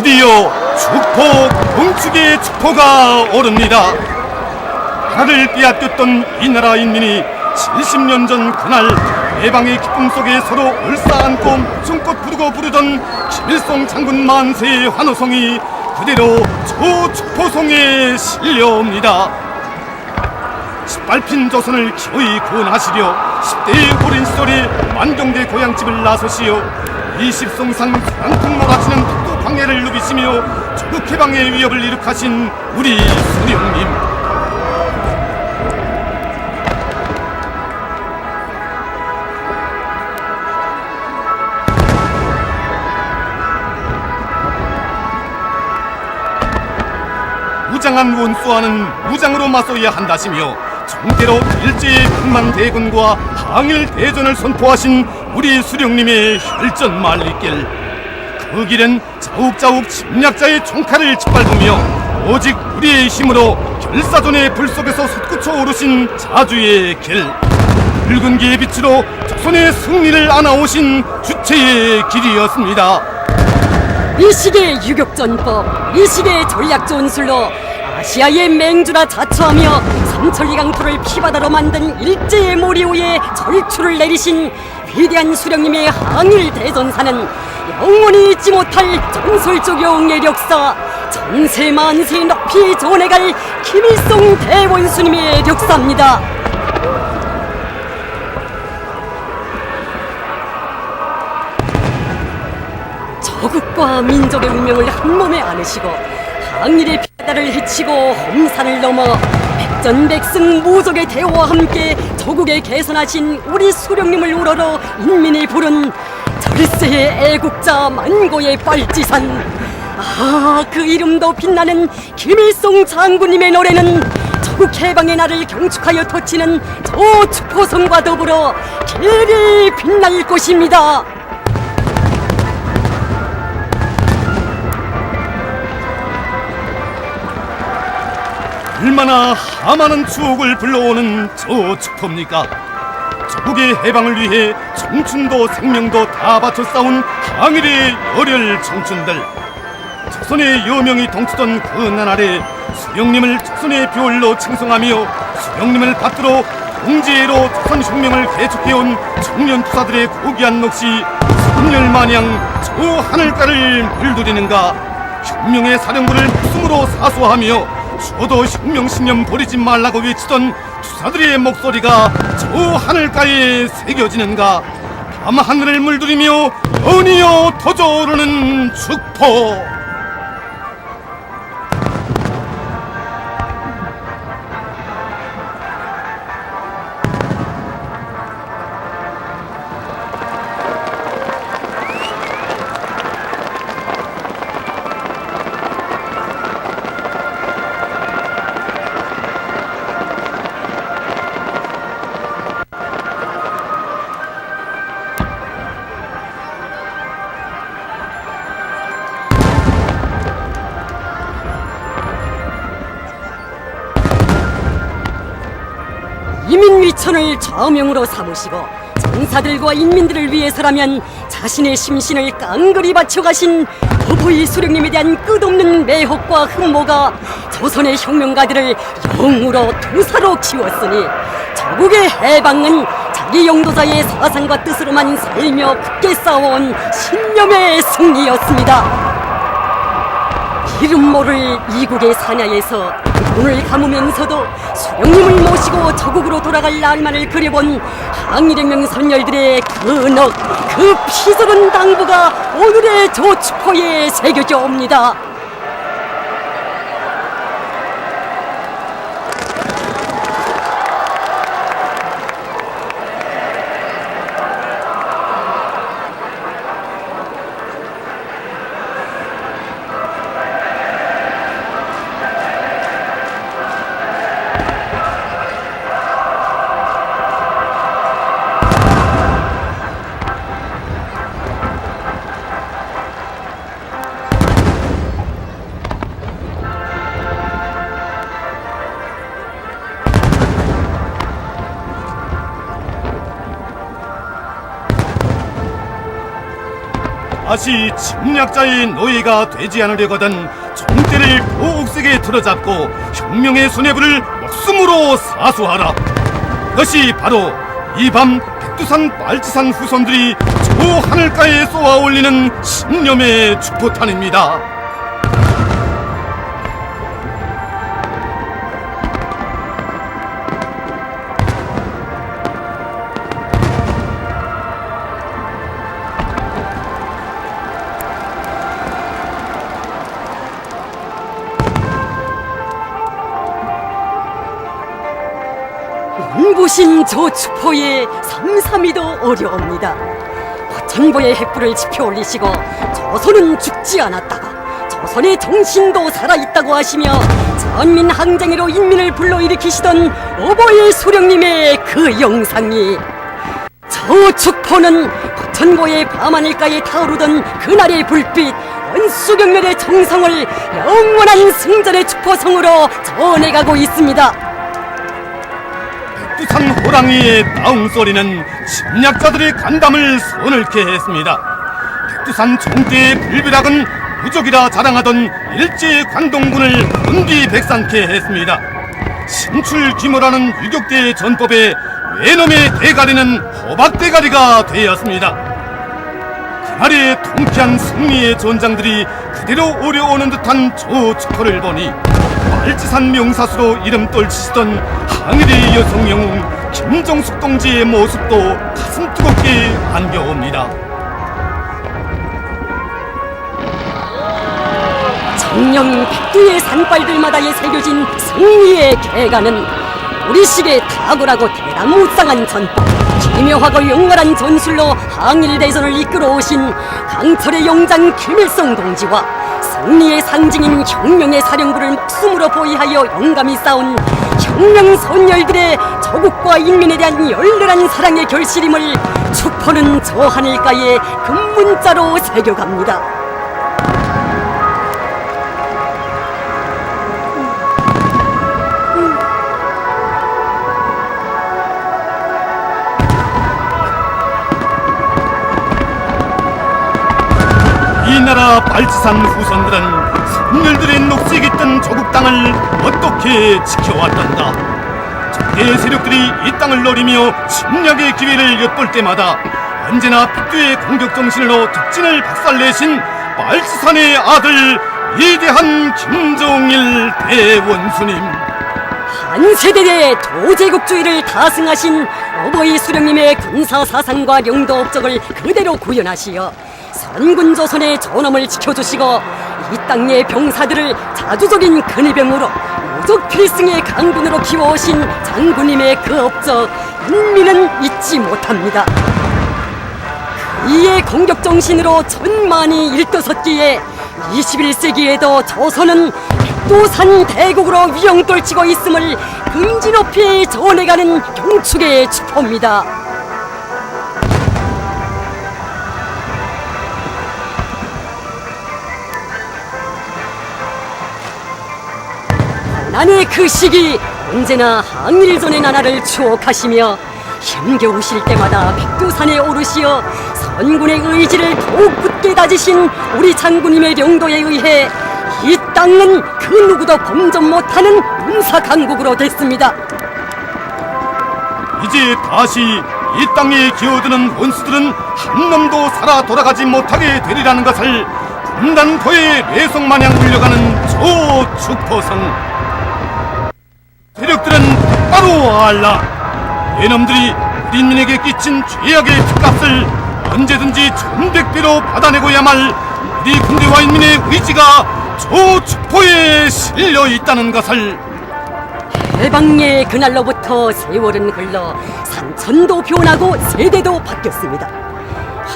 드디어 축포 동축의 축포가 오릅니다. 나라를 빼앗겼던 이 나라 인민이 70년 전 그날 해방의 기쁨 속에 서로 얼싸안고 숨꽃 부르고 부르던 김일성 장군 만세의 환호성이 그대로 저 축포성에 실려옵니다. 18핀 조선을 기어이 구원하시려 10대의 어린 시절에 만경대 고향집을 나서시어 20성상 소란풍 몰아치는 북두 광해를 누비시며 조국 해방의 위협을 이룩하신 우리 수령님, 무장한 원수와는 무장으로 맞서야 한다시며 정대로 일제의 백만 대군과 항일 대전을 선포하신 우리 수령님의 혈전 말리길, 그 길은 자욱자욱 침략자의 총칼을 짓밟으며 오직 우리의 힘으로 결사전의 불 속에서 솟구쳐 오르신 자주의 길, 붉은 기의 빛으로 조선의 승리를 안아오신 주체의 길이었습니다. 이 시대의 유격전법, 이 시대의 전략전술로 아시아의 맹주라 자처하며 삼천리 강토를 피바다로 만든 일제의 모리 위에 절추를 내리신 위대한 수령님의 항일 대전사는 영원히 잊지 못할 전설적 영예의 역사, 전세 만세 높이 전해갈 김일성 대원수님의 역사입니다. 저국과 민족의 운명을 한몸에 안으시고 항일의 바다를 헤치고 험산을 넘어 백전백승 무적의 대호와 함께 조국에 개선하신 우리 수령님을 우러러 인민이 부른 절세의 애국자 만고의 빨치산, 그 이름도 빛나는 김일성 장군님의 노래는 조국 해방의 날을 경축하여 터치는 저 축포성과 더불어 길이 빛날 것입니다. 얼마나 하많은 추억을 불러오는 저 축포입니까? 조국의 해방을 위해 청춘도 생명도 다 바쳐 싸운 항일의 열혈 청춘들, 조선의 여명이 동치던 그 나날에 수령님을 조선의 뷰얼로 칭송하며 수령님을 받들어 동지애로 조선혁명을 개척해온 청년 투사들의 고귀한 몫이 선열마냥 저 하늘가를 물들이는가. 혁명의 사령부를 목숨으로 사수하며 죽어도 혁명신념 버리지 말라고 외치던 투사들의 목소리가 저 하늘가에 새겨지는가. 밤하늘을 물들이며 연이어 터져오르는 축포, 이민위천을 좌우명으로 삼으시고 장사들과 인민들을 위해서라면 자신의 심신을 깡그리 바쳐가신 어부의 수령님에 대한 끝없는 매혹과 흠모가 조선의 혁명가들을 영으로 투사로 키웠으니 조국의 해방은 자기 영도자의 사상과 뜻으로만 살며 굳게 싸워온 신념의 승리였습니다. 이름 모를 이국의 사냐에서 눈을 감으면서도 수령님을 모시고 조국으로 돌아갈 날만을 그려본 항일혁명 선열들의 그 피서른 당부가 오늘의 저 축포에 새겨져 옵니다. 다시 침략자의 노예가 되지 않으려거든 정대를 고옥색에 틀어잡고 혁명의 수뇌부를 목숨으로 사수하라. 이것이 바로 이 밤 백두산 빨치산 후손들이 저 하늘가에 쏘아 올리는 신념의 축포탄입니다. 눈부신 저 축포에 삼삼이도 어려웁니다. 허천보의 횃불을 지펴 올리시고 조선은 죽지 않았다고, 조선의 정신도 살아있다고 하시며 전민 항쟁으로 인민을 불러일으키시던 어버이 수령님의 그 영상이, 저 축포는 허천보의 밤하늘가에 타오르던 그날의 불빛, 원수경멸의 정성을 영원한 승전의 축포성으로 전해가고 있습니다. 백두산 호랑이의 따웅소리는 침략자들의 간담을 서늘케 했습니다. 백두산 총대의 불비락은 무적이라 자랑하던 일제 관동군을 혼비백산케 했습니다. 신출귀몰하는 유격대의 전법에 외놈의 대가리는 호박대가리가 되었습니다. 그날의 통쾌한 승리의 전장들이 그대로 오려오는 듯한 저 축포를 보니 빨치산 명사수로 이름 떨치시던 항일의 여성 영웅 김정숙 동지의 모습도 가슴 뜨겁게 안겨옵니다. 정령 백두의 산발들마다에 새겨진 승리의 개가는 우리식의 탁월하고 대담무쌍한 전법, 기묘하고 영원한 전술로 항일대전을 이끌어오신 강철의 용장 김일성 동지와 승리의 상징인 혁명의 사령부를 목숨으로 보위하여 용감히 싸운 혁명 선열들의 조국과 인민에 대한 열렬한 사랑의 결실임을 축포는 저 하늘가에 금문자로 새겨갑니다. 이 나라 빨치산 후손들은 선열들의 녹색 있던 조국 땅을 어떻게 지켜왔던가. 적의 세력들이 이 땅을 노리며 침략의 기회를 엿볼 때마다 언제나 백두의 공격 정신으로 적진을 박살내신 빨치산의 아들 위대한 김정일 대원수님, 한 세대의 도제국주의를 다승하신 어버이 수령님의 군사사상과 영도 업적을 그대로 구현하시어 선군조선의 존엄을 지켜주시고 이 땅의 병사들을 자주적인 근위병으로 무적 필승의 강군으로 키워오신 장군님의 그 업적 인민은 잊지 못합니다. 이의 공격정신으로 천만이 일떠섰기에 21세기에도 조선은 백두산 대국으로 위용떨치고 있음을 금지 높이 전해가는 경축의 축포입니다. 고난의 그 시기, 언제나 항일전의 나라를 추억하시며 힘겨우실 때마다 백두산에 오르시어 선군의 의지를 더욱 굳게 다지신 우리 장군님의 영도에 의해 이 땅은 그 누구도 범접 못하는 문사강국으로 됐습니다. 이제 다시 이 땅에 기어드는 원수들은 한 놈도 살아 돌아가지 못하게 되리라는 것을 군단포의 뇌성마냥 울려가는 저 축포성. 세력들은 바로 알라. 얘놈들이 우리 인민에게 끼친 죄악의 핏값을 언제든지 천백배로 받아내고야말 우리 군대와 인민의 의지가 저 축포에 실려 있다는 것을. 해방의 그날로부터 세월은 흘러 산천도 변하고 세대도 바뀌었습니다.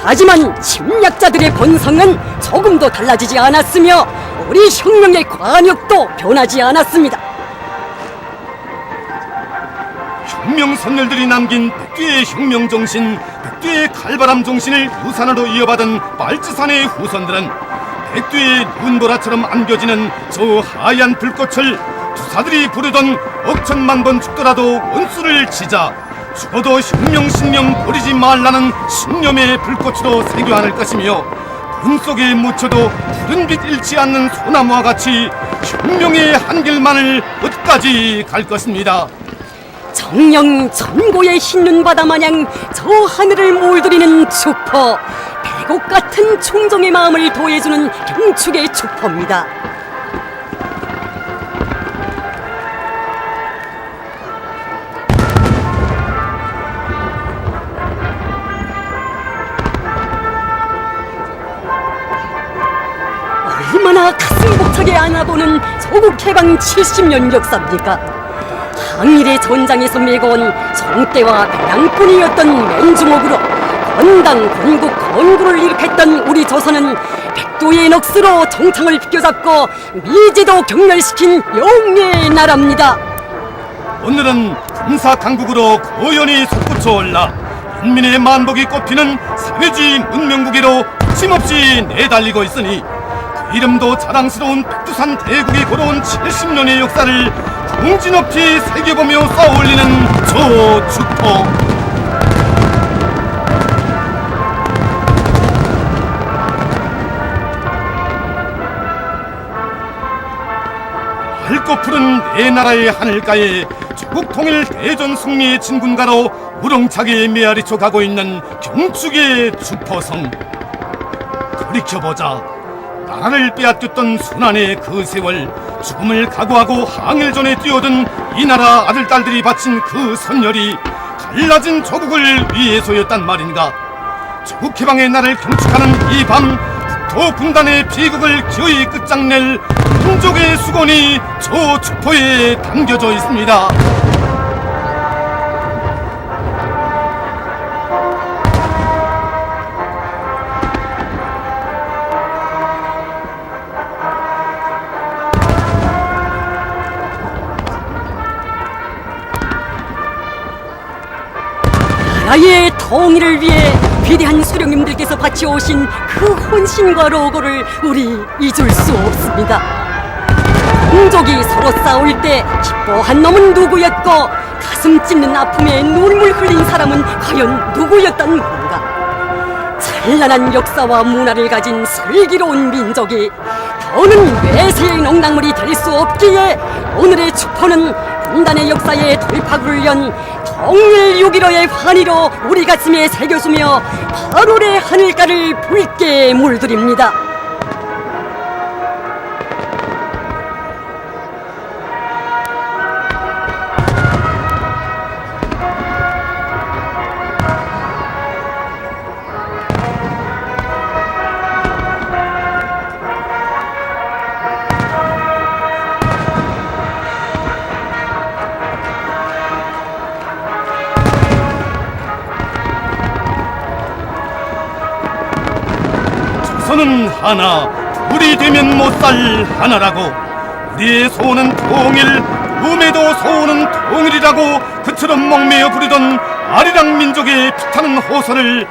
하지만 침략자들의 본성은 조금도 달라지지 않았으며 우리 혁명의 관역도 변하지 않았습니다. 혁명 선열들이 남긴 백두의 혁명 정신, 백두의 칼바람 정신을 유산으로 이어받은 빨치산의 후손들은 백두의 눈보라처럼 안겨지는 저 하얀 불꽃을 투사들이 부르던 억천만 번 죽더라도 원수를 치자, 죽어도 혁명 신명 버리지 말라는 신념의 불꽃으로 새겨안을 것이며 눈 속에 묻혀도 푸른빛 잃지 않는 소나무와 같이 혁명의 한 길만을 끝까지 갈 것입니다. 정령 전고의 흰눈 바다 마냥 저 하늘을 몰두리는 축포, 백옥 같은 총정의 마음을 도해주는 경축의 축포입니다. 얼마나 가슴 벅차게 안아보는 조국 해방 70년 역사입니까? 항일의 전장에서 메고온 성대와 배낭뿐이었던 맨주먹으로 건당, 건국, 건국을 일으켰던 우리 조선은 백도의 넋으로 정창을 비껴잡고 미제도 경멸시킨 영예의 나라입니다. 오늘은 군사 강국으로 고연히 솟구쳐 올라 인민의 만복이 꽃피는 사회주의 문명국으로 거침없이 내달리고 있으니 그 이름도 자랑스러운 백두산 대국이 걸어온 70년의 역사를 궁지 높이 새겨보며 쌓아올리는 저 축포. 밝고 푸른 내 나라의 하늘가에 조국 통일 대전 승리의 진군가로 우렁차게 메아리쳐 가고 있는 경축의 축포성. 돌이켜보자. 나라를 빼앗겼던 순환의 그 세월, 죽음을 각오하고 항일전에 뛰어든 이 나라 아들딸들이 바친 그 선열이 갈라진 조국을 위해서였단 말인가. 조국 해방의 날을 경축하는 이 밤, 국토 분단의 비극을 기어이 끝장낼 민족의 수건이 저 축포에 담겨져 있습니다. 나라의 통일을 위해 위대한 수령님들께서 바치오신 그 혼신과 로고를 우리 잊을 수 없습니다. 민족이 서로 싸울 때 기뻐한 놈은 누구였고 가슴 찢는 아픔에 눈물 흘린 사람은 과연 누구였던 건가? 찬란한 역사와 문화를 가진 슬기로운 민족이 더는 외세의 농락물이 될 수 없기에 오늘의 축포는 분단의 역사에 돌파구를 연 통일 6.15의 환희로 우리 가슴에 새겨주며 8월의 하늘가를 붉게 물들입니다. 조선은 하나, 둘이 되면 못 살 하나라고. 우리의 소원은 통일, 꿈에도 소원은 통일이라고 그처럼 목매어 부르던 아리랑 민족의 피타는 호소를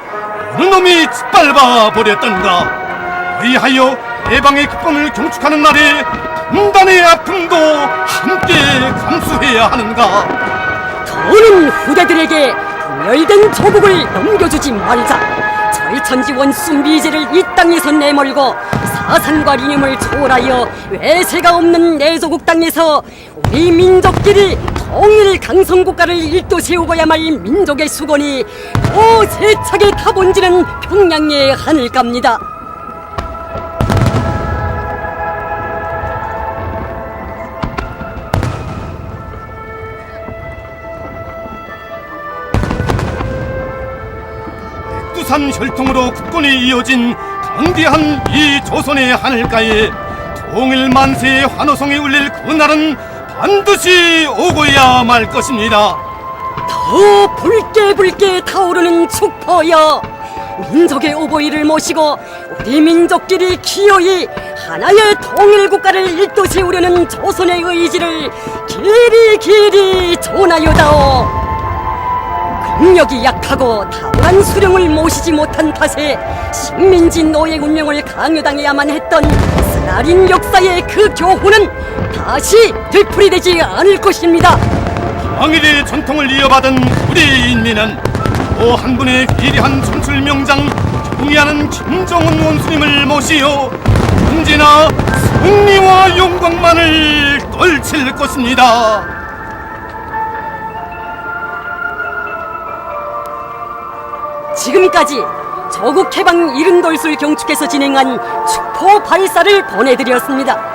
어느 놈이 짓밟아 버렸던가. 위하여 해방의 기쁨을 경축하는 날에 분단의 아픔도 함께 감수해야 하는가. 더는 후대들에게 분열된 조국을 넘겨주지 말자. 절천지 원수 미제를 이 땅에서 내몰고 사상과 이념을 초월하여 외세가 없는 내조국 땅에서 우리 민족끼리 통일 강성국가를 일도 세우고야 말 민족의 수건이 더 세차게 타본지는 평양의 하늘갑니다. 백두산 혈통으로 국권이 이어진 강대한 이 조선의 하늘가에 통일 만세의 환호성이 울릴 그날은 반드시 오고야 말 것입니다. 더 붉게 타오르는 축포여, 민족의 오보이를 모시고 우리 민족끼리 기어이 하나의 통일국가를 일도 세우려는 조선의 의지를 길이 전하여다오. 국력이 약하고 탁월한 수령을 모시지 못한 탓에 식민지 노예 운명을 강요당해야만 했던 쓰나린 역사의 그 교훈은 다시 되풀이되지 않을 것입니다. 항일의 전통을 이어받은 우리 인민은 또 한 분의 위대한 전술 명장 부미하는 김정은 원수님을 모시어 언제나 승리와 영광만을 떨칠 것입니다. 지금까지 저국 해방 이른돌술 경축에서 진행한 축포 발사를 보내드렸습니다.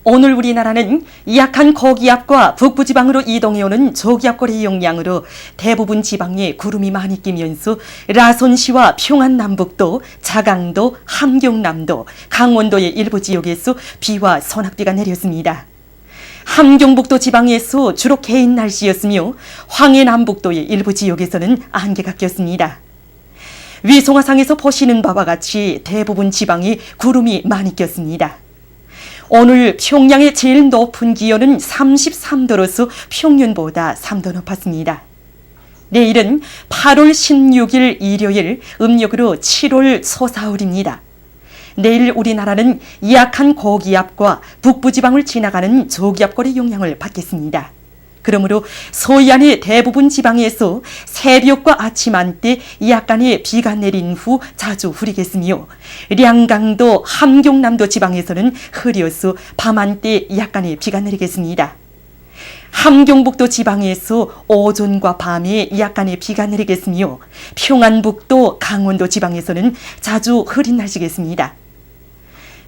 오늘 우리나라는 약한 고기압과 북부지방으로 이동해오는 저기압골의 영향으로 대부분 지방에 구름이 많이 끼면서 라손시와 평안남북도, 자강도, 함경남도, 강원도의 일부 지역에서 비와 소낙비가 내렸습니다. 함경북도 지방에서 주로 개인 날씨였으며 황해남북도의 일부 지역에서는 안개가 꼈습니다. 위성화상에서 보시는 바와 같이 대부분 지방에 구름이 많이 꼈습니다. 오늘 평양의 제일 높은 기온은 33도로서 평년보다 3도 높았습니다. 내일은 8월 16일 일요일, 음력으로 7월 초사흘입니다. 내일 우리나라는 약한 고기압과 북부지방을 지나가는 저기압골의 영향을 받겠습니다. 그러므로 서해안의 대부분 지방에서 새벽과 아침 한때 약간의 비가 내린 후 자주 흐리겠으며 량강도, 함경남도 지방에서는 흐려서 밤 한때 약간의 비가 내리겠습니다. 함경북도 지방에서 오전과 밤에 약간의 비가 내리겠으며 평안북도, 강원도 지방에서는 자주 흐린 날씨겠습니다.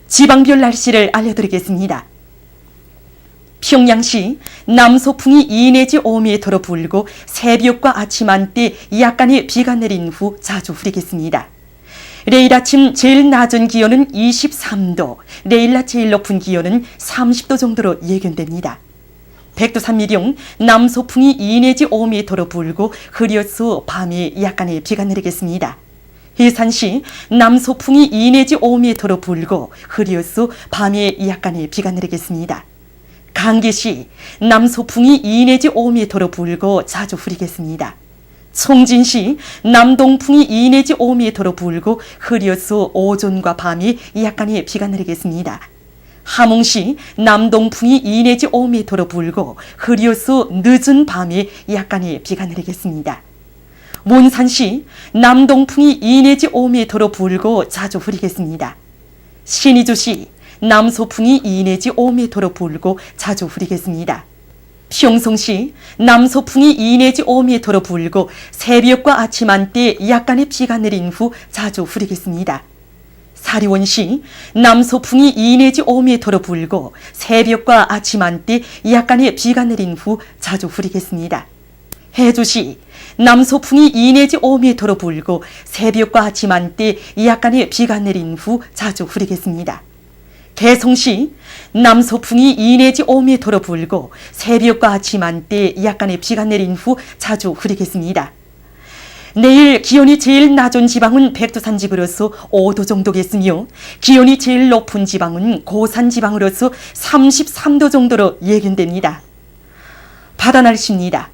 지방별 날씨를 알려드리겠습니다. 평양시 남소풍이 2 내지 5m로 불고 새벽과 아침 한때 약간의 비가 내린 후 자주 흐리겠습니다. 내일 아침 제일 낮은 기온은 23도, 내일 낮 제일 높은 기온은 30도 정도로 예견됩니다. 백두산미령 남소풍이 2 내지 5m로 불고 흐려서 밤에 약간의 비가 내리겠습니다. 해산시 남소풍이 2 내지 5m로 불고 흐려서 밤에 약간의 비가 내리겠습니다. 강계시 남소풍이 2 내지 5m로 불고 자주 흐리겠습니다. 송진시 남동풍이 2 내지 5m로 불고 흐려서 오전과 밤에 약간의 비가 내리겠습니다. 함흥시 남동풍이 2 내지 5m로 불고 흐려서 늦은 밤에 약간의 비가 내리겠습니다. 몬산시 남동풍이 2 내지 5m로 불고 자주 흐리겠습니다. 신의주시 남소풍이 2 내지 5m로 불고 자주 흐리겠습니다. 평성시 남소풍이 2 내지 5m로 불고 새벽과 아침 한때 약간의 비가 내린 후 자주 흐리겠습니다. 사리원시 남소풍이 2 내지 5m로 불고 새벽과 아침 한때 약간의 비가 내린 후 자주 흐리겠습니다. 해주시 남소풍이 2 내지 5m로 불고 새벽과 아침 한때 약간의 비가 내린 후 자주 흐리겠습니다. 개성시 남소풍이 2 내지 5m로 불고 새벽과 아침 한때 약간의 비가 내린 후 자주 흐리겠습니다. 내일 기온이 제일 낮은 지방은 백두산 지방으로서 5도 정도겠으며 기온이 제일 높은 지방은 고산 지방으로서 33도 정도로 예견됩니다. 바다 날씨입니다.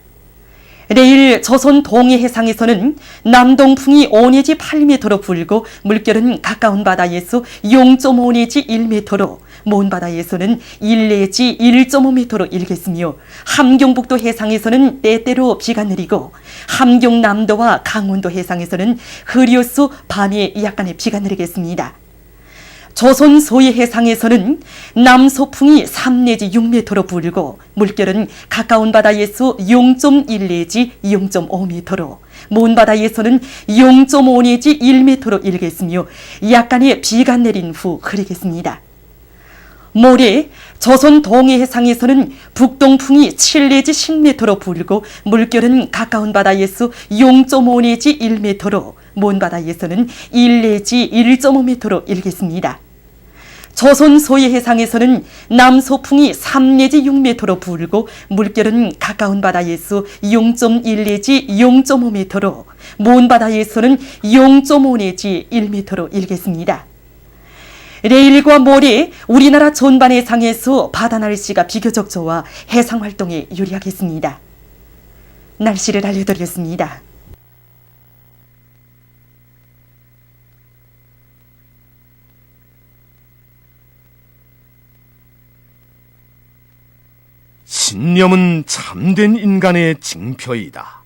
내일 조선 동해 해상에서는 남동풍이 5 내지 8m로 불고 물결은 가까운 바다에서 0.5 내지 1m로, 먼 바다에서는 1 내지 1.5m로 일겠으며 함경북도 해상에서는 때때로 비가 내리고 함경남도와 강원도 해상에서는 흐려서 밤에 약간의 비가 내리겠습니다. 조선 서해 해상에서는 남소풍이 3 내지 6m로 불고 물결은 가까운 바다에서 0.1 내지 0.5m로, 먼 바다에서는 0.5 내지 1m로 일겠으며 약간의 비가 내린 후 흐리겠습니다. 모레 조선 동해 해상에서는 북동풍이 7 내지 10m로 불고 물결은 가까운 바다에서 0.5 내지 1m로, 먼 바다에서는 1 내지 1.5m로 일겠습니다. 조선 서해 해상에서는 남소풍이 3 내지 6m로 불고 물결은 가까운 바다에서 0.1 내지 0.5m로, 먼 바다에서는 0.5 내지 1m로 일겠습니다. 레일과 모래, 우리나라 전반에 상해서 바다 날씨가 비교적 좋아 해상 활동에 유리하겠습니다. 날씨를 알려드렸습니다. 신념은 참된 인간의 징표이다.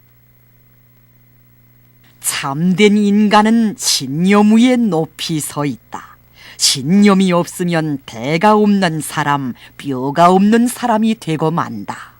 참된 인간은 신념 위에 높이 서 있다. 신념이 없으면 대가 없는 사람, 뼈가 없는 사람이 되고 만다.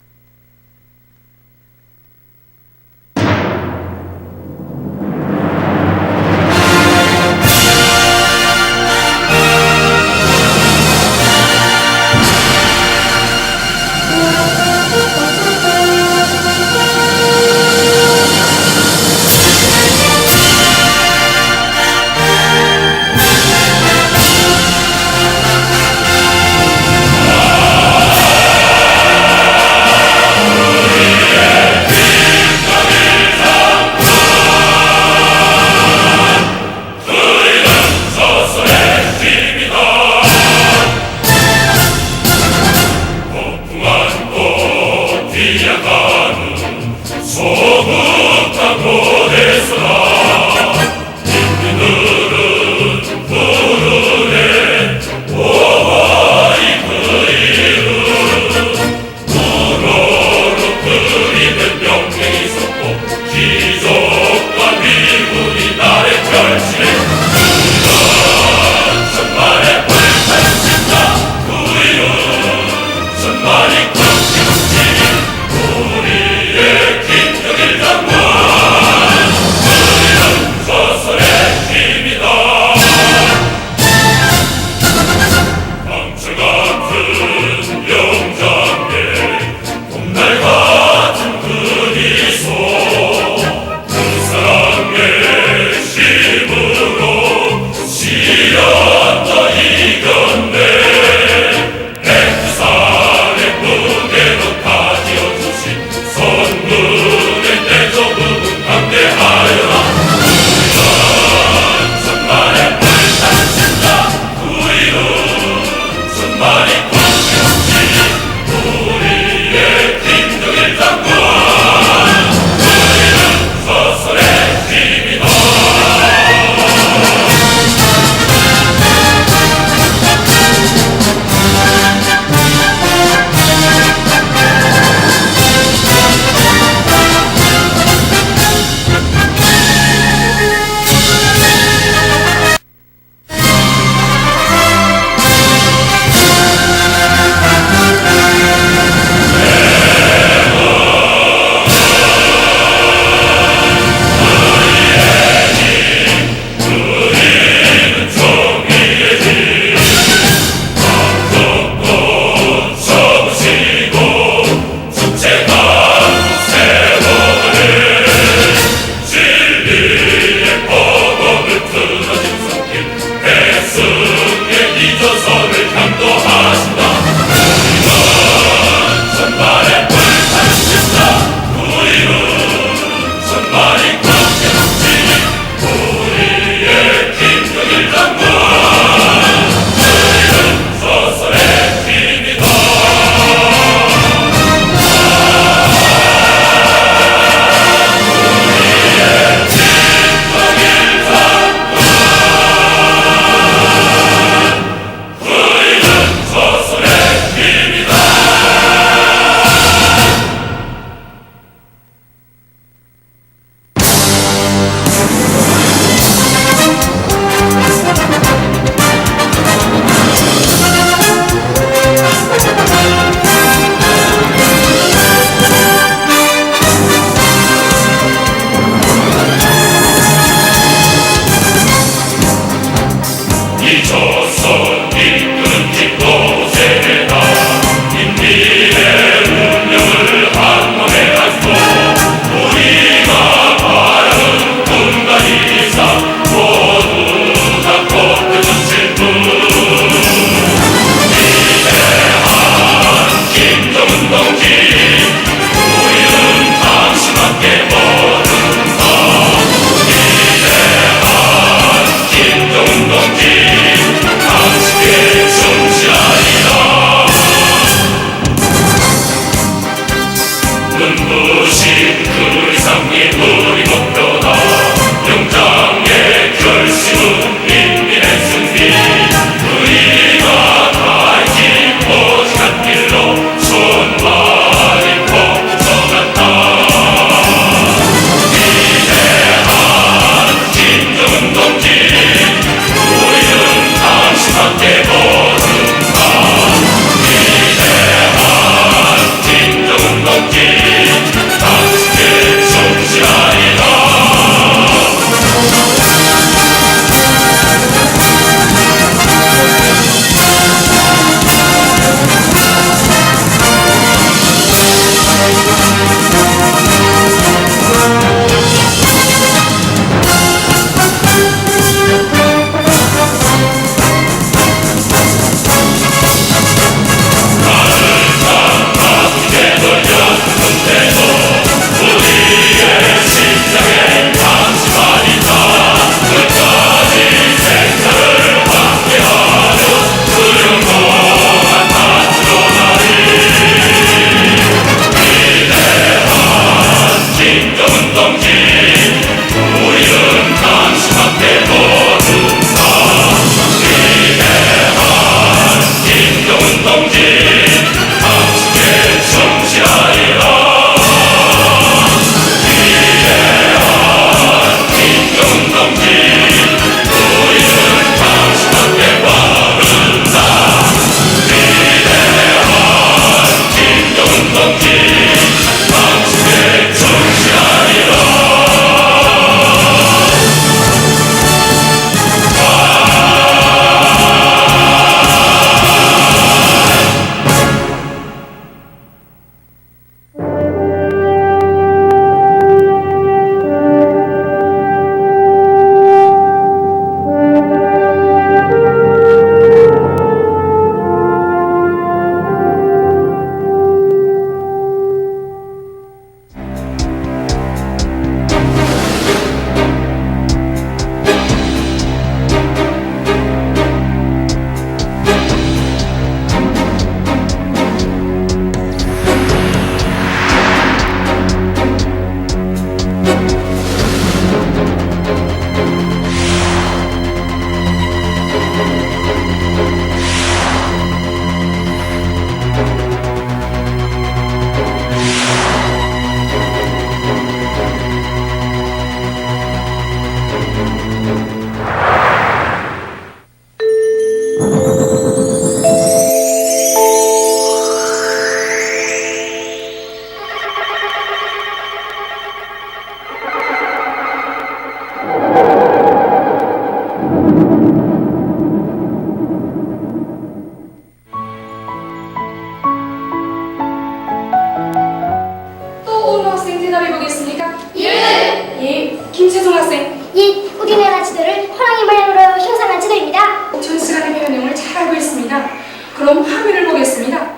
그럼 화면을 보겠습니다.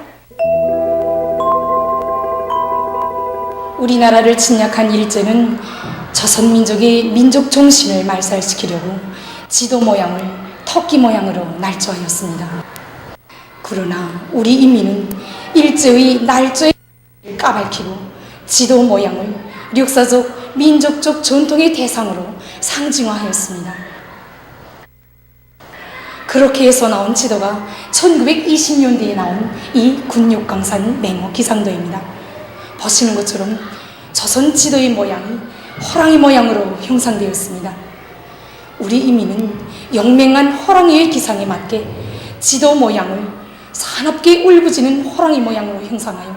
우리나라를 침략한 일제는 조선민족의 민족 정신을 말살시키려고 지도 모양을 토끼 모양으로 날조하였습니다. 그러나 우리 인민은 일제의 날조의 까발키고 지도 모양을 역사적 민족적 전통의 대상으로 상징화하였습니다. 그렇게 해서 나온 지도가 1920년대에 나온 이 군육강산 맹호 기상도입니다. 보시는 것처럼 조선 지도의 모양이 호랑이 모양으로 형상되었습니다. 우리 인민은 영맹한 호랑이의 기상에 맞게 지도 모양을 사납게 울부짖는 호랑이 모양으로 형상하여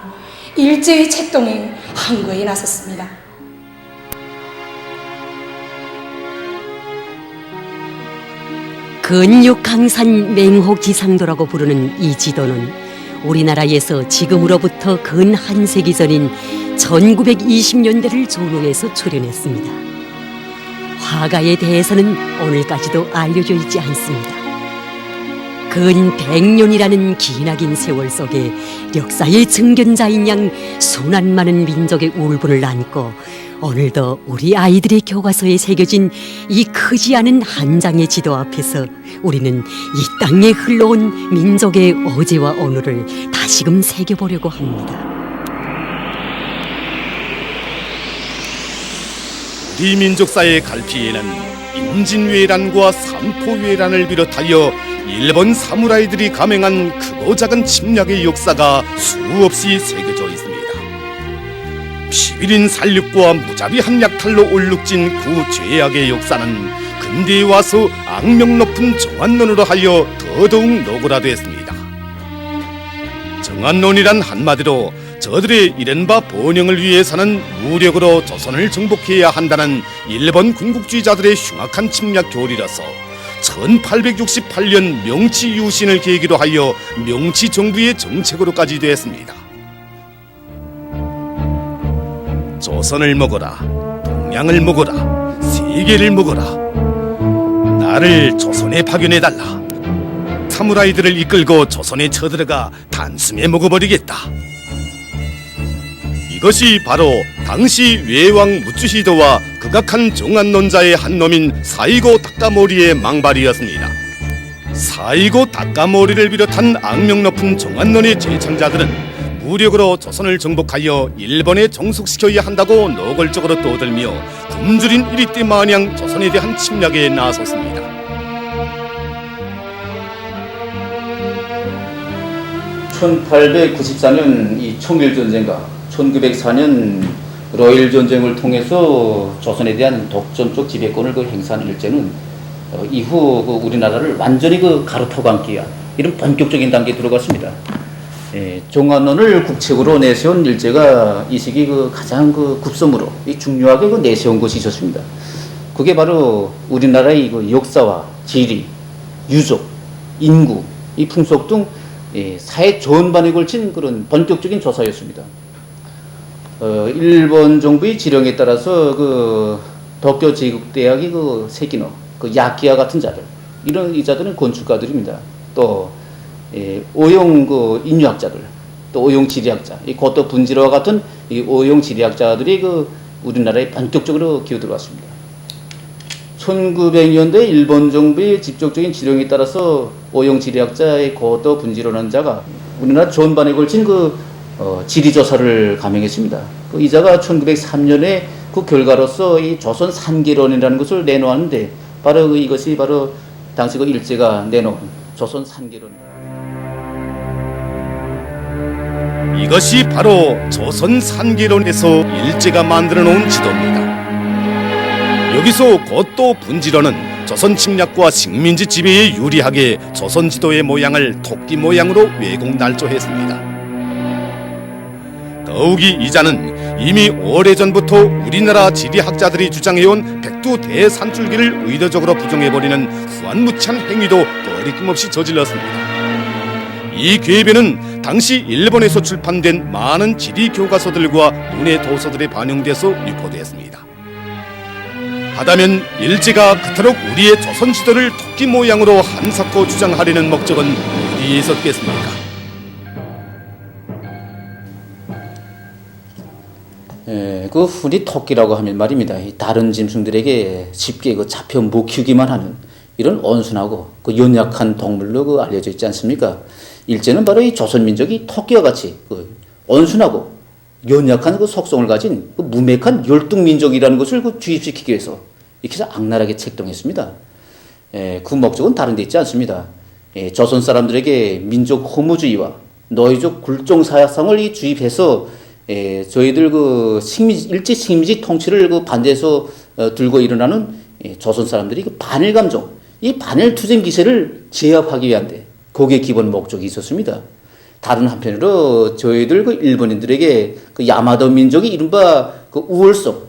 일제의 책동에 항거에 나섰습니다. 근육강산 맹호 기상도라고 부르는 이 지도는 우리나라에서 지금으로부터 근 한 세기 전인 1920년대를 조롱해서 출연했습니다. 화가에 대해서는 오늘까지도 알려져 있지 않습니다. 근 100년이라는 기나긴 세월 속에 역사의 증견자인 양 수난 많은 민족의 울분을 안고 오늘도 우리 아이들의 교과서에 새겨진 이 크지 않은 한 장의 지도 앞에서 우리는 이 땅에 흘러온 민족의 어제와 오늘을 다시금 새겨보려고 합니다. 우리 민족사의 갈피에는 임진왜란과 삼포왜란을 비롯하여 일본 사무라이들이 감행한 크고 작은 침략의 역사가 수없이 새겨져 있습니다. 피비린 살육과 무자비한 약탈로 얼룩진 그 죄악의 역사는 근대에 와서 악명 높은 정한론으로 하여 더더욱 노골화되었습니다. 정한론이란 한마디로 저들의 이른바 번영을 위해서는 무력으로 조선을 정복해야 한다는 일본 군국주의자들의 흉악한 침략 교리라서 1868년 명치 유신을 계기로 하여 명치 정부의 정책으로까지 되었습니다. 조선을 먹어라, 동양을 먹어라, 세계를 먹어라. 나를 조선에 파견해달라. 사무라이들을 이끌고 조선에 쳐들어가 단숨에 먹어버리겠다. 이것이 바로 당시 외왕 무쯔히도와 극악한 정한론자의 한 놈인 사이고 다카모리의 망발이었습니다. 사이고 다카모리를 비롯한 악명 높은 정한론의 제창자들은 무력으로 조선을 정복하여 일본에 정속시켜야 한다고 노골적으로 떠들며 굶주린 이리떼 마냥 조선에 대한 침략에 나섰습니다. (1894년) 이 청일전쟁과 1904년 러일 전쟁을 통해서 조선에 대한 독점적 지배권을 행사한 일제는 이후 우리나라를 완전히 가로타고 앉기 위한 이런 본격적인 단계에 들어갔습니다. 정한론을 국책으로 내세운 일제가 이 시기 가장 급선무로 중요하게 내세운 것이 있었습니다. 그게 바로 우리나라의 역사와 지리, 유적, 인구, 이 풍속 등 사회 전반에 걸친 그런 본격적인 조사였습니다. 일본 정부의 지령에 따라서 도쿄 제국대학의 세기노, 야키야 같은 자들, 이런 이자들은 건축가들입니다. 또 오용 인류학자들, 또 오용 지리학자, 이 고토 분지로와 같은 이 오용 지리학자들이 우리나라에 본격적으로 기어들어왔습니다. 1900년대 일본 정부의 직접적인 지령에 따라서 오용 지리학자의 고토 분지로라는 자가 우리나라 전반에 걸친 지리조사를 감행했습니다. 이자가 1903년에 그 결과로서 이 조선 산계론이라는 것을 내놓았는데 바로 이것이 바로 당시 일제가 내놓은 조선 산계론입니다. 이것이 바로 조선 산계론에서 일제가 만들어 놓은 지도입니다. 여기서 고토 분지로는 조선 침략과 식민지 지배에 유리하게 조선 지도의 모양을 토끼 모양으로 왜곡 날조했습니다. 더욱이 이자는 이미 오래전부터 우리나라 지리학자들이 주장해온 백두 대산줄기를 의도적으로 부정해버리는 후안무치한 행위도 거리낌없이 저질렀습니다. 이 궤변은 당시 일본에서 출판된 많은 지리 교과서들과 문해 도서들에 반영돼서 유포되었습니다. 하다면 일제가 그토록 우리의 조선 지도를 토끼 모양으로 한사코 주장하려는 목적은 어디에 있었겠습니까? 그 흔히 토끼라고 하면 말입니다. 이 다른 짐승들에게 쉽게 잡혀 못 키우기만 하는 이런 온순하고 연약한 동물로 알려져 있지 않습니까? 일제는 바로 이 조선민족이 토끼와 같이 온순하고 연약한 속성을 가진 무맥한 열등민족이라는 것을 주입시키기 위해서 이렇게 해서 악랄하게 책동했습니다. 그 목적은 다른 데 있지 않습니다. 조선 사람들에게 민족 허무주의와 노예적 굴종사상을 주입해서 저희들 일제 식민지 통치를 반대해서 들고 일어나는 조선 사람들이 반일 감정, 이 반일 투쟁 기세를 제압하기 위한데 그게 기본 목적이 있었습니다. 다른 한편으로 저희들 일본인들에게 야마도 민족이 이른바 우월성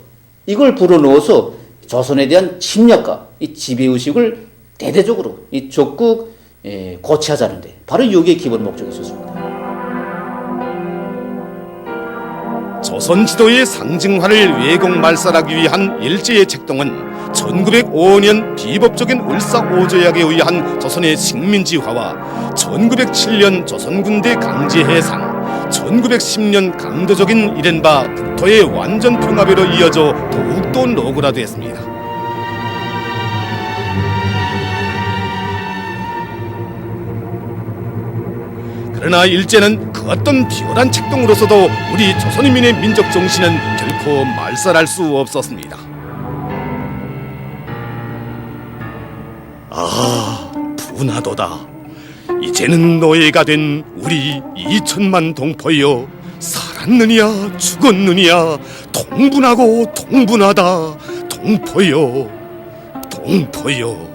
이걸 불어넣어서 조선에 대한 침략과 이 지배의식을 대대적으로 적극 고취하자는데 바로 이게 기본 목적이 있었습니다. 조선 지도의 상징화를 왜곡 말살하기 위한 일제의 책동은 1905년 비법적인 을사오조약에 의한 조선의 식민지화와 1907년 조선군대 강제 해상, 1910년 강도적인 이른바 국토의 완전 평화배로 이어져 더욱더 노골화되었습니다. 그러나 일제는 그 어떤 비열한 책동으로서도 우리 조선인민의 민족 정신은 결코 말살할 수 없었습니다. 아, 분하도다. 이제는 노예가 된 우리 2천만 동포여, 살았느냐 죽었느냐 통분하고 통분하다. 동포여, 동포여.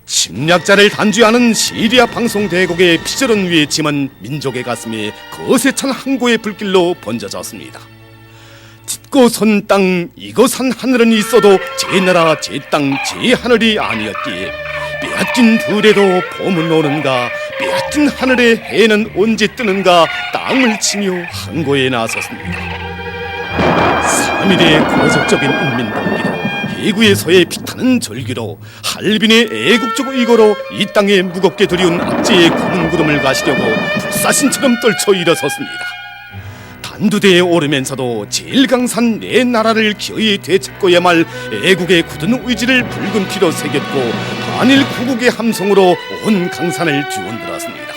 침략자를 단죄하는 시리아 방송 대국의 피저런 외침은 민족의 가슴에 거세 찬 항고의 불길로 번져졌습니다. 딛고 선 땅 이곳한 하늘은 있어도 제 나라 제 땅 제 하늘이 아니었기에 빼앗긴 들에도 봄은 오는가, 빼앗긴 하늘의 해는 언제 뜨는가 땅을 치며 항고에 나섰습니다. 3일의 거적적인 인민동기로 해구에서의 피타는 절규로 할빈의 애국적 의거로 이 땅에 무겁게 들이운 악재의 검은 구름을 가시려고 불사신처럼 떨쳐 일어섰습니다. 단두대에 오르면서도 제일 강산 내 나라를 기어이 되찾고야 말 애국의 굳은 의지를 붉은 피로 새겼고 한일 구국의 함성으로 온 강산을 뒤흔들었습니다.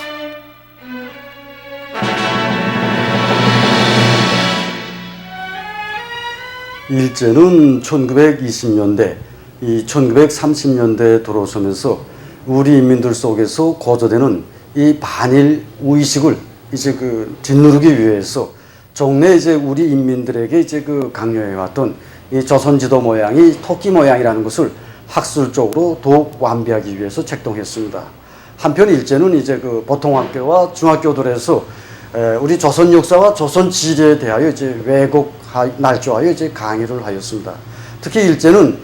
일제는 1920년대, 이 1930년대에 들어서면서 우리 인민들 속에서 고조되는 이 반일 의식을 이제 짓누르기 위해서 종래 이제 우리 인민들에게 이제 강요해왔던 이 조선 지도 모양이 토끼 모양이라는 것을 학술적으로 더욱 완비하기 위해서 책동했습니다. 한편 일제는 이제 보통학교와 중학교들에서 우리 조선 역사와 조선 지리에 대하여 이제 날조하여 이제 강의를 하였습니다. 특히 일제는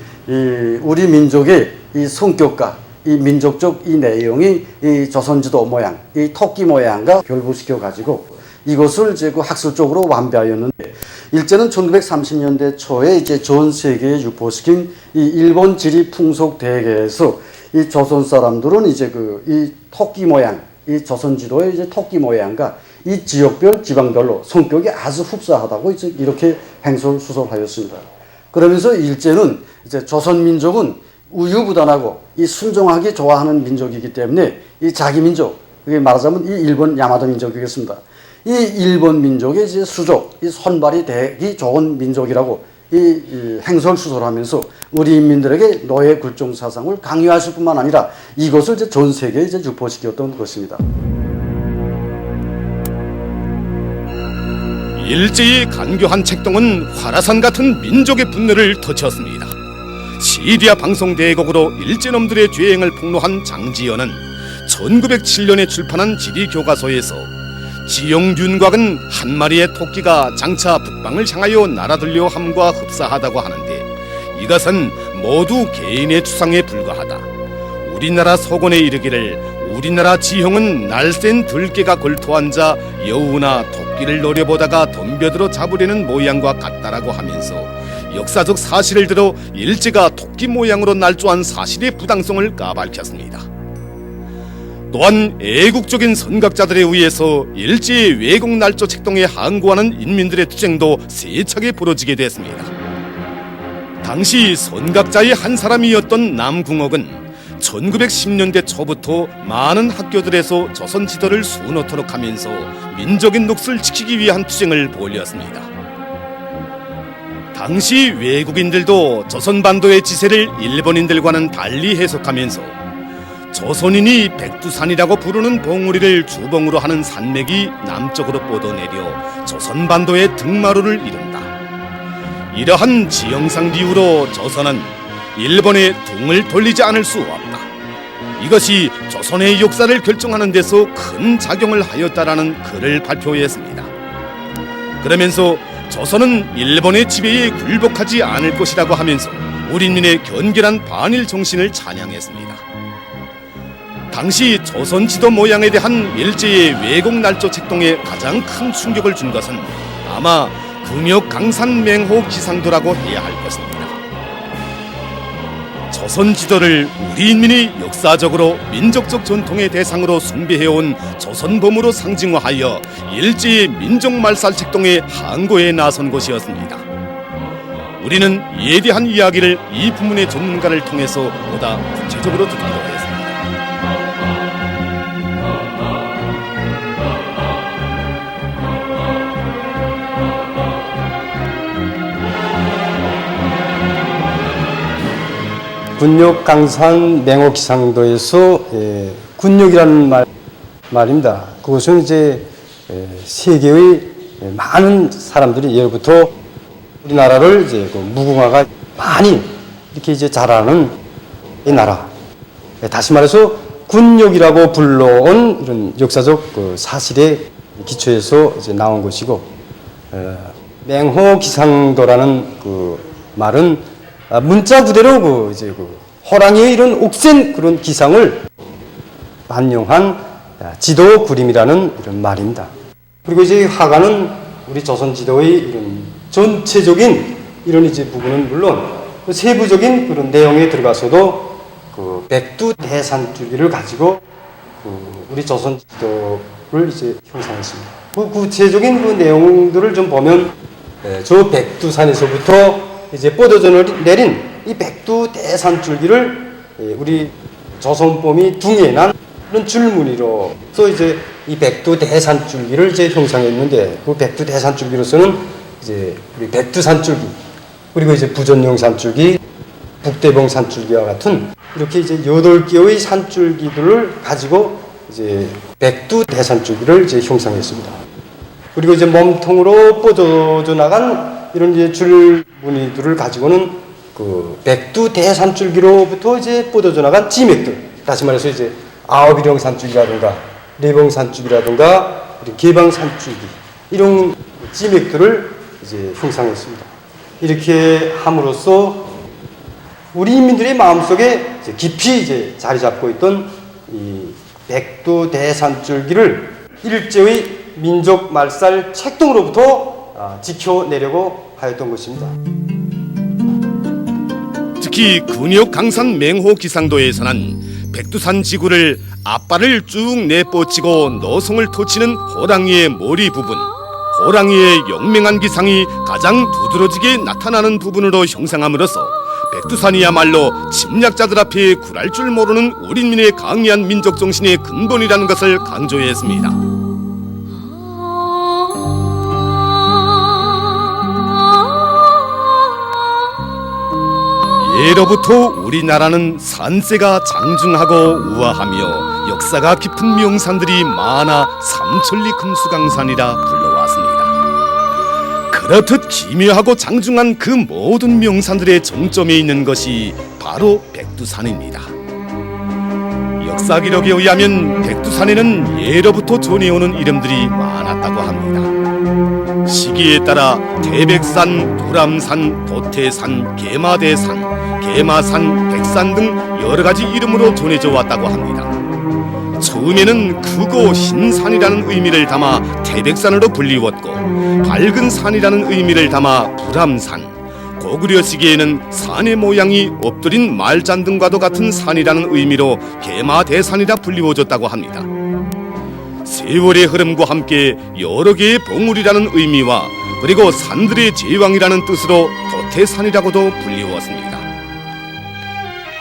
우리 민족의 이 성격과 이 민족적 이 내용이 이 조선지도 모양, 이 토끼 모양과 결부시켜 가지고 이것을 이제 학술적으로 완비하였는데, 일제는 1930년대 초에 이제 전 세계에 유포시킨 이 일본 지리 풍속 대계에서 이 조선 사람들은 이제 이 토끼 모양, 이 조선지도의 이제 토끼 모양과 이 지역별, 지방별로 성격이 아주 흡사하다고 이제 이렇게 횡설수설하였습니다. 그러면서 일제는 이제 조선 민족은 우유부단하고 이 순종하기 좋아하는 민족이기 때문에 이 자기 민족, 이게 말하자면 이 일본 야마도 민족이겠습니다. 이 일본 민족의 이제 수족, 이 손발이 되기 좋은 민족이라고 이 횡설수설하면서 우리 인민들에게 노예 굴종 사상을 강요하실 뿐만 아니라 이것을 이제 전 세계에 이제 유포시켰던 것입니다. 일제의 간교한 책동은 화라산 같은 민족의 분노를 터치었습니다. 시리아 방송 대국으로 일제놈들의 죄행을 폭로한 장지연은 1907년에 출판한 지리 교과서에서 지용윤곽은 한 마리의 토끼가 장차 북방을 향하여 날아들려 함과 흡사하다고 하는데, 이것은 모두 개인의 추상에 불과하다. 우리나라 서곤에 이르기를 우리나라 지형은 날쌘 들개가 걸터앉아 여우나 토끼를 노려보다가 덤벼들어 잡으려는 모양과 같다라고 하면서 역사적 사실을 들어 일제가 토끼 모양으로 날조한 사실의 부당성을 까발켰습니다. 또한 애국적인 선각자들에 의해서 일제의 왜곡 날조 책동에 항거하는 인민들의 투쟁도 세차게 벌어지게 됐습니다. 당시 선각자의 한 사람이었던 남궁옥은 1910년대 초부터 많은 학교들에서 조선 지도를 수놓도록 하면서 민족의 몫을 지키기 위한 투쟁을 벌였습니다. 당시 외국인들도 조선반도의 지세를 일본인들과는 달리 해석하면서 조선인이 백두산이라고 부르는 봉우리를 주봉으로 하는 산맥이 남쪽으로 뻗어내려 조선반도의 등마루를 이룬다. 이러한 지형상 이유로 조선은 일본에 등을 돌리지 않을 수 없다. 이것이 조선의 역사를 결정하는 데서 큰 작용을 하였다라는 글을 발표했습니다. 그러면서 조선은 일본의 지배에 굴복하지 않을 것이라고 하면서 우리민의 견결한 반일 정신을 찬양했습니다. 당시 조선 지도 모양에 대한 일제의 왜곡 날조 책동에 가장 큰 충격을 준 것은 아마 금역 강산 맹호 기상도라고 해야 할 것입니다. 조선 지도를 우리 인민이 역사적으로 민족적 전통의 대상으로 숭배해온 조선범으로 상징화하여 일제의 민족말살 책동에 항거에 나선 것이었습니다. 우리는 이에 대한 이야기를 이 부문의 전문가를 통해서 보다 구체적으로 듣기로 했습니다. 군욕 강산 맹호 기상도에서 군욕이라는 말입니다. 그것은 이제 세계의 많은 사람들이 예로부터 우리나라를 이제 그 무궁화가 많이 이렇게 이제 자라는 이 나라. 다시 말해서 군욕이라고 불러온 이런 역사적 그 사실에 기초해서 이제 나온 것이고, 맹호 기상도라는 그 말은 문자 그대로 그 이제 그 호랑이의 이런 옥센 그런 기상을 반영한 지도 그림이라는 이런 말입니다. 그리고 이제 화가는 우리 조선 지도의 이런 전체적인 이런 이제 부분은 물론 세부적인 그런 내용에 들어가서도 그 백두 대산줄기를 가지고 그 우리 조선 지도를 이제 형상했습니다. 그 구체적인 그 내용들을 좀 보면 저 백두산에서부터 이제 뻗어져 내린 이 백두 대산줄기를 우리 조선범이 둥이에 난 그런 줄무늬로서 이제 이 백두 대산줄기를 이제 형상했는데, 그 백두 대산줄기로서는 이제 우리 백두산줄기, 그리고 이제 부전용 산줄기, 북대봉 산줄기와 같은 이렇게 이제 8개의 산줄기들을 가지고 이제 백두 대산줄기를 이제 형상했습니다. 그리고 이제 몸통으로 뻗어져 나간 이런 이제 줄무늬들을 가지고는 그 백두 대산줄기로부터 이제 뻗어져 나간 지맥들, 다시 말해서 이제 아홉일용 산줄기라든가 내봉 산줄기라든가 개방 산줄기, 이런 지맥들을 이제 형상했습니다. 이렇게 함으로써 우리 인민들의 마음속에 이제 깊이 이제 자리 잡고 있던 이 백두 대산줄기를 일제의 민족 말살 책동으로부터 지켜내려고 하였던 것입니다. 특히 근역 강산 맹호 기상도에서는 백두산 지구를 앞발을 쭉 내뻗치고 노성을 터치는 호랑이의 머리 부분, 호랑이의 영맹한 기상이 가장 두드러지게 나타나는 부분으로 형상함으로써 백두산이야말로 침략자들 앞에 굴할 줄 모르는 우리민의 강이한 민족 정신의 근본이라는 것을 강조했습니다. 예로부터 우리나라는 산세가 장중하고 우아하며 역사가 깊은 명산들이 많아 삼천리 금수강산이라 불러왔습니다. 그렇듯 기묘하고 장중한 그 모든 명산들의 정점에 있는 것이 바로 백두산입니다. 역사 기록에 의하면 백두산에는 예로부터 전해오는 이름들이 많았다고 합니다. 시기에 따라 대백산, 두람산, 도태산, 개마대산, 개마산, 백산 등 여러 가지 이름으로 전해져 왔다고 합니다. 처음에는 크고 흰 산이라는 의미를 담아 태백산으로 불리웠고, 밝은 산이라는 의미를 담아 두람산, 고구려 시기에는 산의 모양이 엎드린 말잔등과도 같은 산이라는 의미로 계마대산이라 불리워졌다고 합니다. 세월의 흐름과 함께 여러 개의 봉우리라는 의미와 그리고 산들의 제왕이라는 뜻으로 도태산이라고도 불리웠습니다.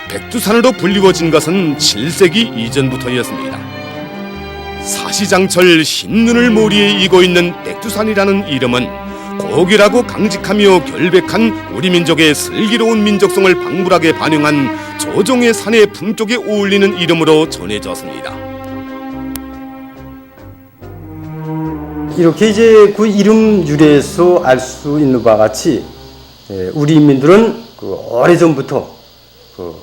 백두산으로 불리워진 것은 7세기 이전부터였습니다. 사시장철 흰눈을 머리에 이고 있는 백두산이라는 이름은 고결하고 강직하며 결백한 우리 민족의 슬기로운 민족성을 방불하게 반영한 조정의 산의 품격에 어울리는 이름으로 전해졌습니다. 이렇게 이제 그 이름 유래에서 알 수 있는 바와 같이 우리 인민들은 그 오래전부터 그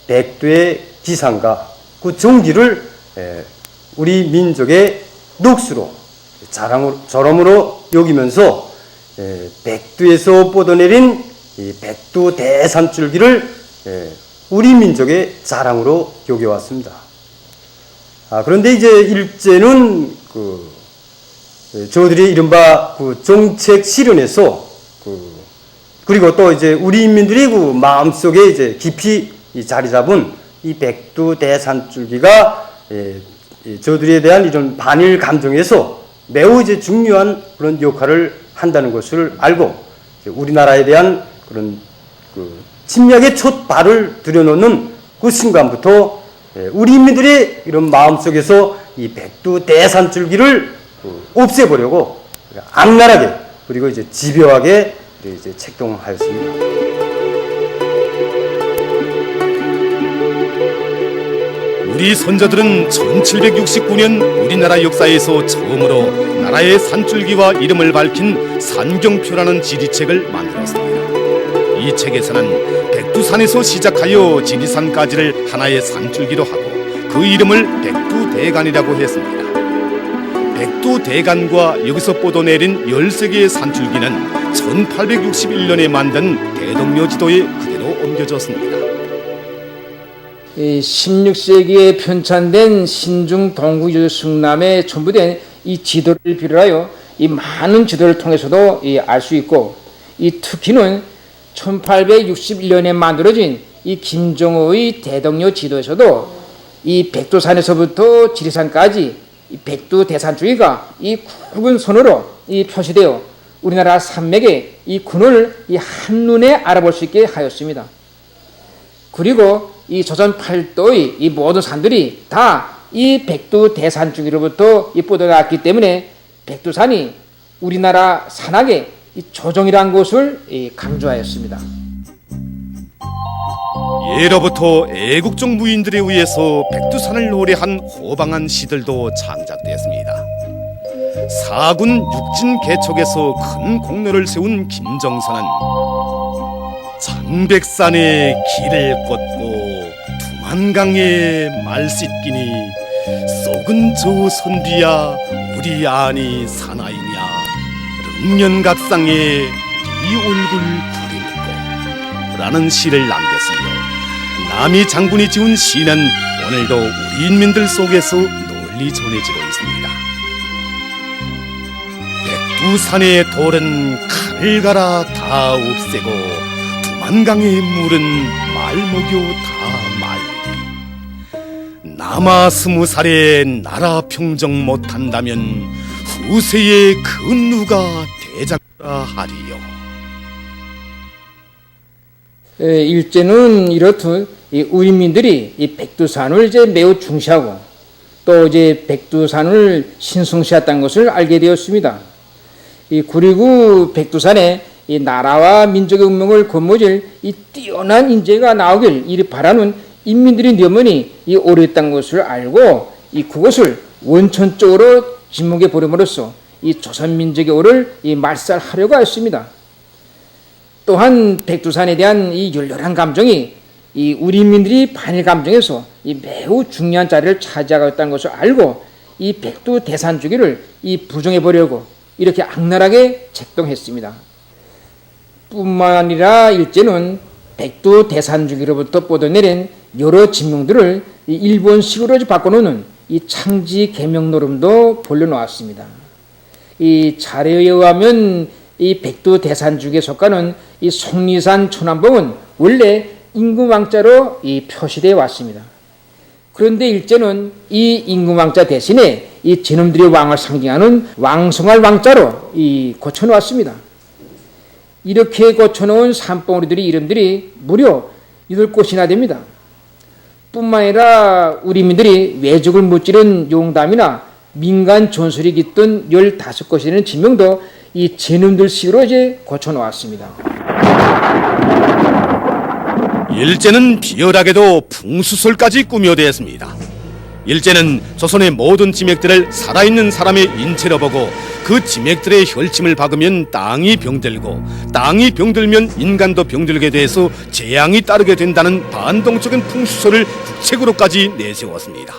백두의 기상과 그 종기를 우리 민족의 녹수로 자랑으로 여기면서 백두에서 뻗어내린 이 백두 대산줄기를 우리 민족의 자랑으로 여겨왔습니다. 그런데 이제 일제는 저들이 이른바 그 정책 실현에서 그리고 또 이제 우리 인민들이 그 마음속에 이제 깊이 자리 잡은 이 백두 대산줄기가 저들에 대한 이런 반일 감정에서 매우 이제 중요한 그런 역할을 한다는 것을 알고 우리나라에 대한 그런 침략의 첫 발을 들여놓는 그 순간부터 우리 인민들의 이런 마음속에서 이 백두 대산줄기를 없애보려고 악랄하게 그리고 이제 집요하게 이제 책동하였습니다. 우리 선조들은 1769년 우리나라 역사에서 처음으로 나라의 산줄기와 이름을 밝힌 산경표라는 지리책을 만들었습니다. 이 책에서는 백두산에서 시작하여 지리산까지를 하나의 산줄기로 하고 그 이름을 백두대간이라고 했습니다. 백두대간과 여기서 뻗어내린 13개의 산줄기는 1861년에 만든 대동여지도에 그대로 옮겨졌습니다. 16세기에 편찬된 신중 동국여주 승남에 첨부된 이 지도를 비롯하여 이 많은 지도를 통해서도 알 수 있고 이 특히는 1861년에 만들어진 이 김정호의 대동여 지도에서도 이 백두산에서부터 지리산까지 이 백두 대산줄기가 이 굵은 선으로 이 표시되어 우리나라 산맥의 이 군을 이 한눈에 알아볼 수 있게 하였습니다. 그리고 이 조선 팔도의 이 모든 산들이 다 이 백두 대산줄기로부터 이 뻗어났기 때문에 백두산이 우리나라 산악의 이 조정이라는 것을 강조하였습니다. 예로부터 애국적 무인들에 의해서 백두산을 노래한 호방한 시들도 창작되었습니다. 사군 육진 개척에서 큰 공로를 세운 김정선은 장백산에 길을 걷고 두만강에 말 씻기니 썩은 저 선비야 우리 아니 사나이냐 릉년각상에 네 얼굴 그리고 라는 시를 남겼으며 남이 장군이 지은 시는 오늘도 우리 인민들 속에서 널리 전해지고 있습니다. 백두산의 돌은 칼을 갈아 다 없애고 두만강의 물은 말 먹여 다 말리리. 남아 20살에 나라 평정 못한다면 후세에 그 누가 대장이라 하리요. 일제는 이렇듯 우리 민들이 이 백두산을 이제 매우 중시하고 또 이제 백두산을 신성시했다는 것을 알게 되었습니다. 그리고 백두산에 이 나라와 민족의 운명을 거머쥘 이 뛰어난 인재가 나오길 이리 바라는 인민들이 너무니 이 오래했다는 것을 알고 그것을 원천적으로 지목해 버림으로써 이 조선 민족의 오를 말살하려고 했습니다. 또한 백두산에 대한 이 열렬한 감정이 이 우리 인민들이 반일 감정에서 이 매우 중요한 자리를 차지하고 있다는 것을 알고 이 백두 대산주기를 부정해 보려고 이렇게 악랄하게 책동했습니다. 뿐만 아니라 일제는 백두 대산주기로부터 뻗어내린 여러 진명들을 일본식으로 바꿔놓는 이 창지 개명 노름도 벌려놓았습니다. 이 자료에 의하면 이 백두 대산죽에 속하는 이 속리산 초남봉은 원래 임금왕자로 이 표시되어 왔습니다. 그런데 일제는 이 임금왕자 대신에 이 제놈들의 왕을 상징하는 왕성할 왕자로 이 고쳐놓았습니다. 이렇게 고쳐놓은 산봉우리들의 이름들이 무려 8곳이나 됩니다. 뿐만 아니라 우리민들이 외적을 무찌른 용담이나 민간 전설이 깃든 15곳이라는 지명도 이 제놈들 식으로 이제 고쳐놓았습니다. 일제는 비열하게도 풍수설까지 꾸며대었습니다. 일제는 조선의 모든 지맥들을 살아있는 사람의 인체로 보고 그 지맥들의 혈침을 박으면 땅이 병들고 땅이 병들면 인간도 병들게 돼서 재앙이 따르게 된다는 반동적인 풍수설을 국책으로까지 내세웠습니다.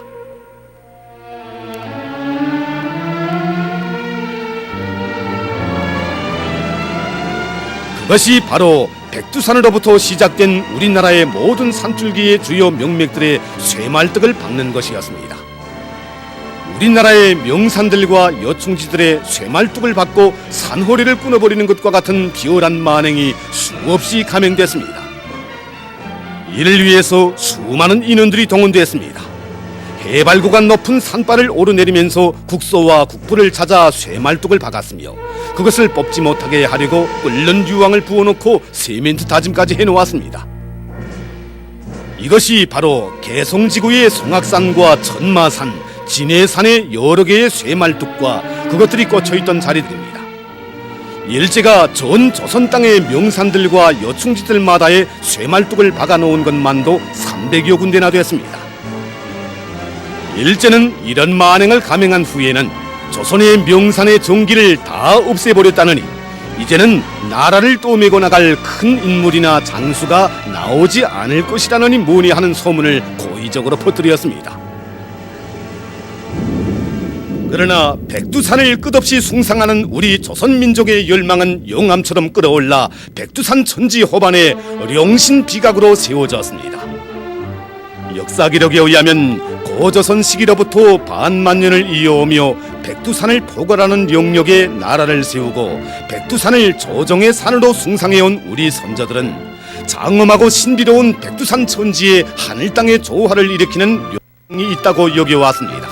그것이 바로 백두산으로부터 시작된 우리나라의 모든 산줄기의 주요 명맥들의 쇠말뚝을 박는 것이었습니다. 우리나라의 명산들과 여충지들의 쇠말뚝을 박고 산호리를 끊어버리는 것과 같은 비열한 만행이 수없이 감행됐습니다. 이를 위해서 수많은 인원들이 동원됐습니다. 해발고가 높은 산바를 오르내리면서 국소와 국부를 찾아 쇠말뚝을 박았으며 그것을 뽑지 못하게 하려고 끓는 유황을 부어놓고 세멘트 다짐까지 해놓았습니다. 이것이 바로 개성지구의 송악산과 천마산, 진해산의 여러 개의 쇠말뚝과 그것들이 꽂혀있던 자리들입니다. 일제가 전 조선 땅의 명산들과 여충지들마다의 쇠말뚝을 박아놓은 것만도 300여 군데나 됐습니다. 일제는 이런 만행을 감행한 후에는 조선의 명산의 정기를 다 없애버렸다느니 이제는 나라를 떠매고 나갈 큰 인물이나 장수가 나오지 않을 것이라느니 뭐니 하는 소문을 고의적으로 퍼뜨렸습니다. 그러나 백두산을 끝없이 숭상하는 우리 조선민족의 열망은 용암처럼 끌어올라 백두산 천지 호반에 령신 비각으로 세워졌습니다. 역사 기록에 의하면 고조선 시기로부터 반만 년을 이어오며 백두산을 포괄하는 영역에 나라를 세우고 백두산을 조정의 산으로 숭상해온 우리 선조들은 장엄하고 신비로운 백두산 천지의 하늘 땅의 조화를 일으키는 영이 있다고 여겨왔습니다.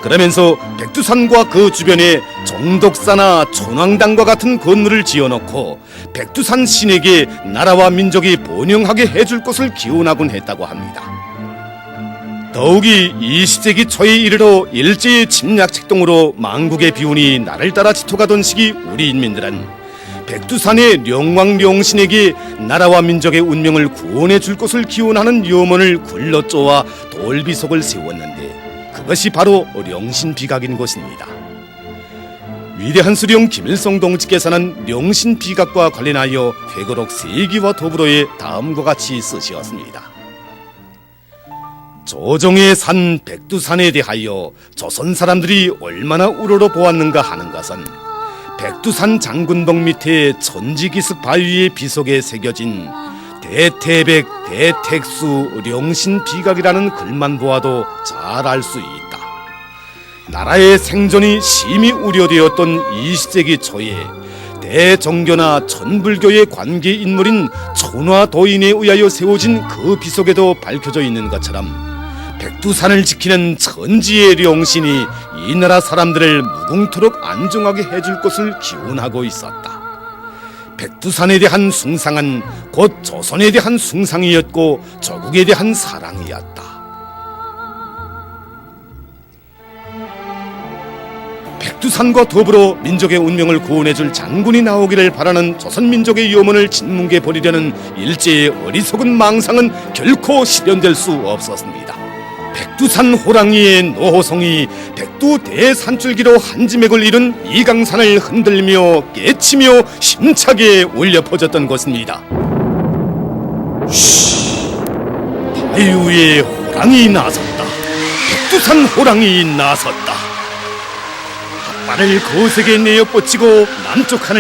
그러면서 백두산과 그 주변에 정독사나 촌왕당과 같은 건물을 지어놓고 백두산 신에게 나라와 민족이 번영하게 해줄 것을 기원하곤 했다고 합니다. 더욱이 20세기 초에 이르러 일제의 침략 책동으로 망국의 비운이 나를 따라 짙어가던 시기 우리 인민들은 백두산의 령왕령신에게 나라와 민족의 운명을 구원해 줄 것을 기원하는 염원을 굴러 쪼아 돌비석을 세웠는데 그것이 바로 령신비각인 것입니다. 위대한 수령 김일성 동지께서는 령신비각과 관련하여 회고록 세기와 더불어의 다음과 같이 쓰시었습니다. 조정의 산 백두산에 대하여 조선 사람들이 얼마나 우러러 보았는가 하는 것은 백두산 장군봉 밑에 천지기슭 바위의 비석에 새겨진 대태백 대택수 령신비각이라는 글만 보아도 잘 알 수 있다. 나라의 생존이 심히 우려되었던 20세기 초에 대정교나 천불교의 관계 인물인 천화도인에 의하여 세워진 그 비석에도 밝혀져 있는 것처럼 백두산을 지키는 천지의 령신이 이 나라 사람들을 무궁토록 안정하게 해줄 것을 기원하고 있었다. 백두산에 대한 숭상은 곧 조선에 대한 숭상이었고 조국에 대한 사랑이었다. 백두산과 더불어 민족의 운명을 구원해줄 장군이 나오기를 바라는 조선민족의 염원을 짓뭉개 버리려는 일제의 어리석은 망상은 결코 실현될 수 없었습니다. 백두산 호랑이의 노호성이 백두 대산줄기로 한 지맥을 이룬 이강산을 흔들며 깨치며 힘차게 울려 퍼졌던 것입니다. 바위 위에 호랑이 나섰다. 백두산 호랑이 나섰다. 핫발을 거세게 내어 뻗치고 남쪽 하늘